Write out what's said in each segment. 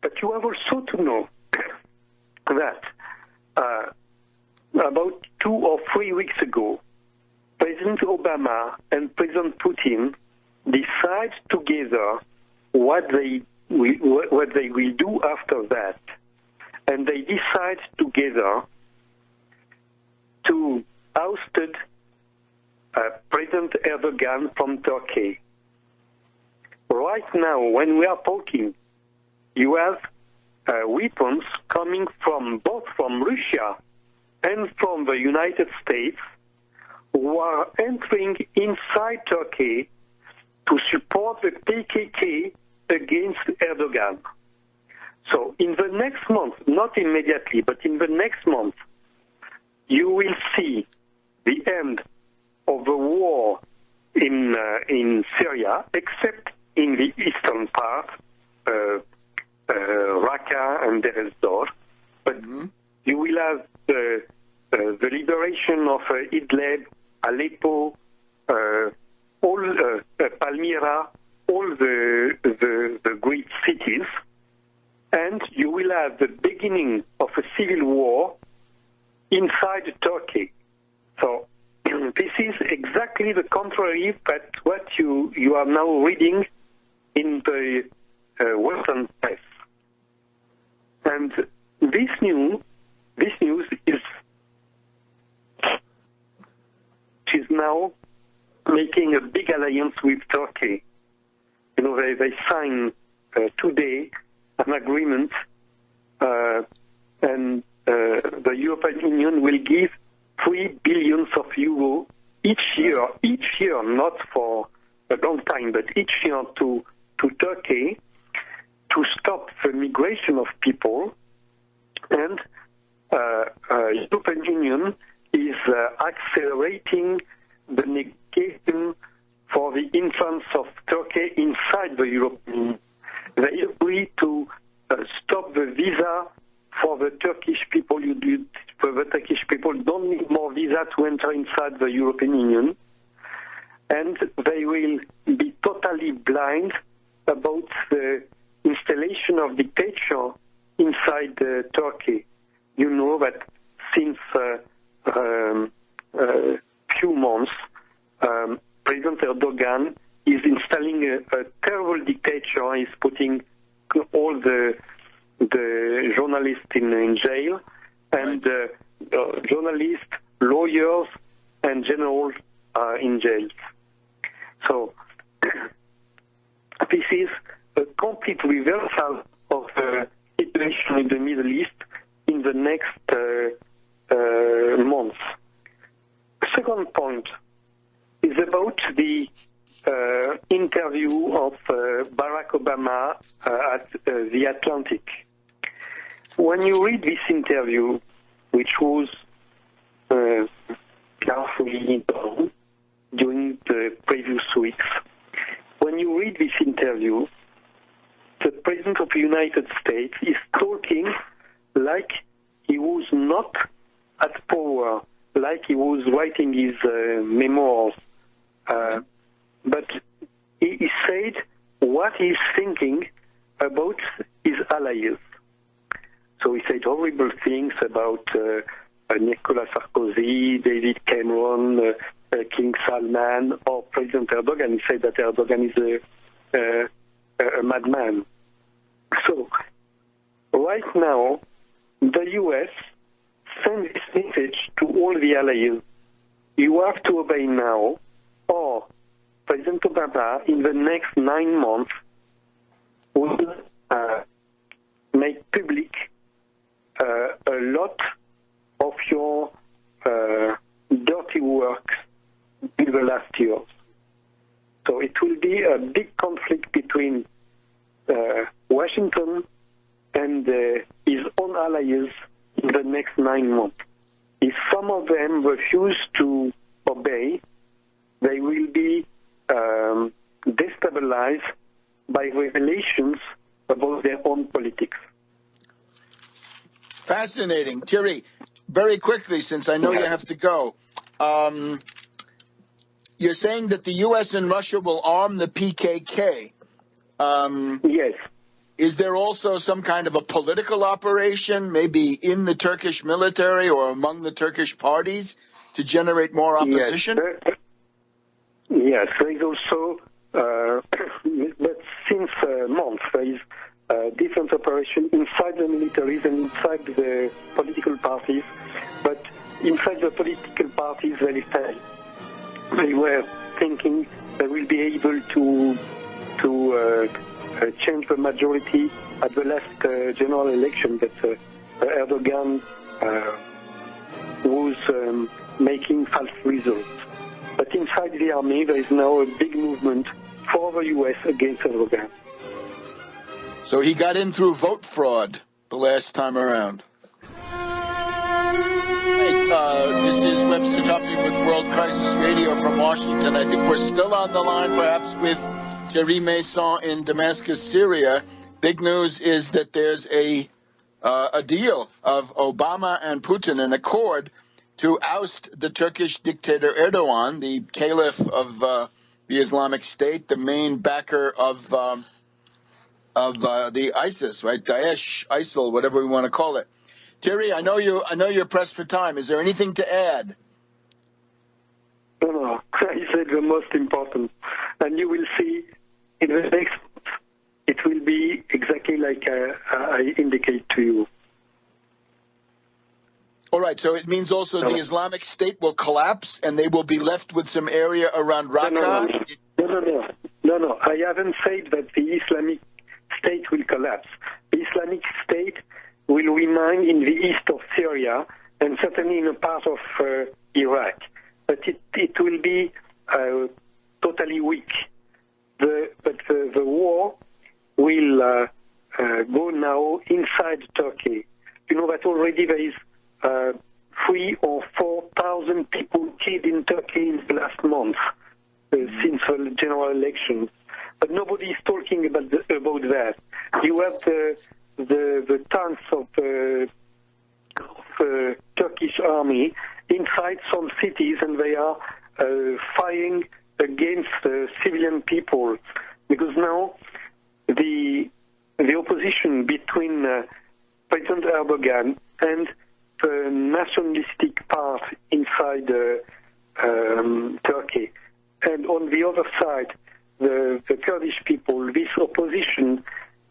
But you have also to know that about 2 or 3 weeks ago, President Obama and President Putin decide together what they will do after that. And they decide together to oust President Erdogan from Turkey. Right now, when we are talking, you have weapons coming both from Russia and from the United States who are entering inside Turkey to support the PKK against Erdogan. So in the next month, not immediately, but in the next month, you will see the end of the war in Syria, except in the eastern part, Raqqa and Deir ez-Zor. But you will have the liberation of Idlib, Aleppo, all Palmyra, all the great cities, and you will have the beginning of a civil war inside Turkey. So this is exactly the contrary to what you are now reading in the Western press. And this news is now making a big alliance with Turkey. You know, they signed today an agreement, and the European Union will give 3 billion euros each year, not for a long time, but each year to Turkey to stop the migration of people. And European Union is accelerating the negotiation for the entrance of Turkey inside the European Union. They agree to stop the visa for the Turkish people. The Turkish people don't need more visa to enter inside the European Union, and they will be totally blind about the installation of dictatorship inside Turkey. You know that since few months, President Erdogan is installing a terrible dictator. He's putting all the journalists in jail, and journalists, lawyers, and generals are in jail. So this is a complete reversal of the situation in the Middle East in the next months. Second point is about the interview of Barack Obama at the Atlantic. When you read this interview, which was carefully done during the previous weeks, when you read this interview, the President of the United States is talking like he was not at power, like he was writing his memoirs. But he said what he's thinking about his allies. So he said horrible things about Nicolas Sarkozy, David Cameron, King Salman, or President Erdogan. He said that Erdogan is a madman. So right now, the U.S. sends this message to all the allies. You have to obey now, or President Obama, in the next 9 months, will make public a lot of your dirty work in the last years. So it will be a big conflict between Washington and his own allies in the next 9 months. If some of them refuse to obey, they will be destabilized by revelations about their own politics. Fascinating. Thierry, very quickly, since I know you have to go, you're saying that the U.S. and Russia will arm the PKK. Yes. is there also some kind of a political operation, maybe in the Turkish military or among the Turkish parties, to generate more opposition? Yes, there is also, but since months, there is different operation inside the militaries and inside the political parties. But inside the political parties, they were thinking they will be able to change the majority at the last general election that Erdogan was making false results. But inside the army, there is now a big movement for the U.S. against Erdogan. So he got in through vote fraud the last time around. This is Webster talking with World Crisis Radio from Washington. I think we're still on the line, perhaps, with Thierry Meyssan in Damascus, Syria. Big news is that there's a deal of Obama and Putin, an accord to oust the Turkish dictator Erdogan, the caliph of the Islamic State, the main backer of the ISIS, right? Daesh, ISIL, whatever we want to call it. Thierry, I know you're pressed for time. Is there anything to add? No, I said the most important. And you will see in the next, it will be exactly like I indicate to you. All right, so it means also the Islamic State will collapse and they will be left with some area around Raqqa? No. I haven't said that the Islamic State will collapse. The Islamic State will remain in the east of Syria and certainly in a part of Iraq. But it will be totally weak. But the war will go now inside Turkey. You know that already there is 3,000 or 4,000 people killed in Turkey in the last month since the general election. But nobody is talking about that. You have the tanks of Turkish army inside some cities, and they are fighting against civilian people. Because now the opposition between President Erdogan and the nationalistic part inside Turkey, and on the other side, the Kurdish people, this opposition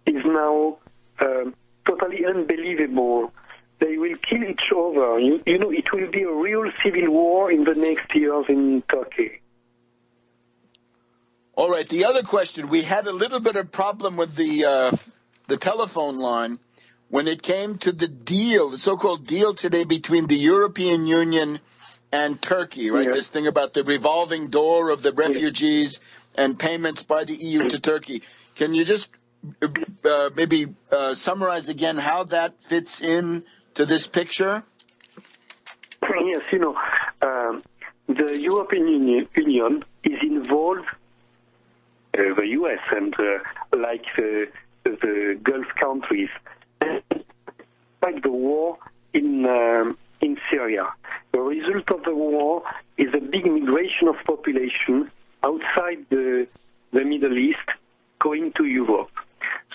is now totally unbelievable. They will kill each other. You know, it will be a real civil war in the next years in Turkey. All right. The other question, we had a little bit of problem with the telephone line when it came to the deal, the so-called deal today between the European Union and Turkey, right? Yes. This thing about the revolving door of the refugees and payments by the EU to Turkey. Can you just maybe summarize again how that fits in to this picture? Yes, you know, the European Union is involved, the US and like the Gulf countries, like the war in Syria. The result of the war is a big migration of population outside the Middle East going to Europe.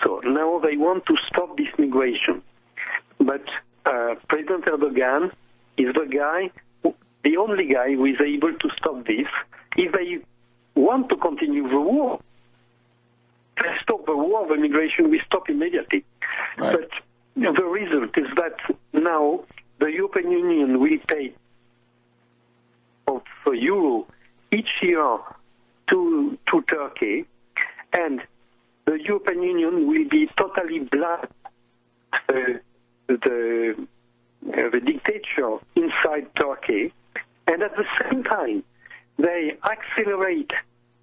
So now they want to stop this migration. But President Erdogan is the only guy who is able to stop this. If they want to continue the war, they stop the war, the migration will stop immediately. Right. But the result is that now the European Union will pay of euro each year to Turkey, and the European Union will be totally blind the dictator inside Turkey, and at the same time they accelerate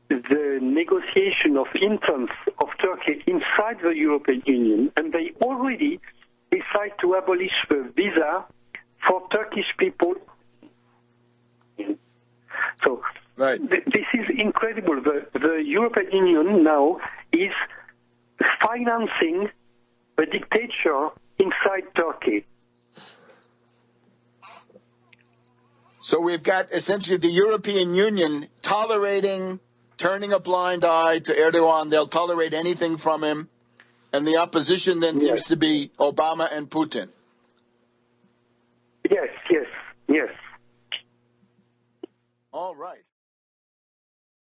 the negotiation of entrance of Turkey inside the European Union, and they already decide to abolish the visa for Turkish people. So this is incredible. The European Union now is financing the dictator inside Turkey. So we've got essentially the European Union tolerating, turning a blind eye to Erdogan. They'll tolerate anything from him. And the opposition then Yes. seems to be Obama and Putin. Yes, yes, yes. All right.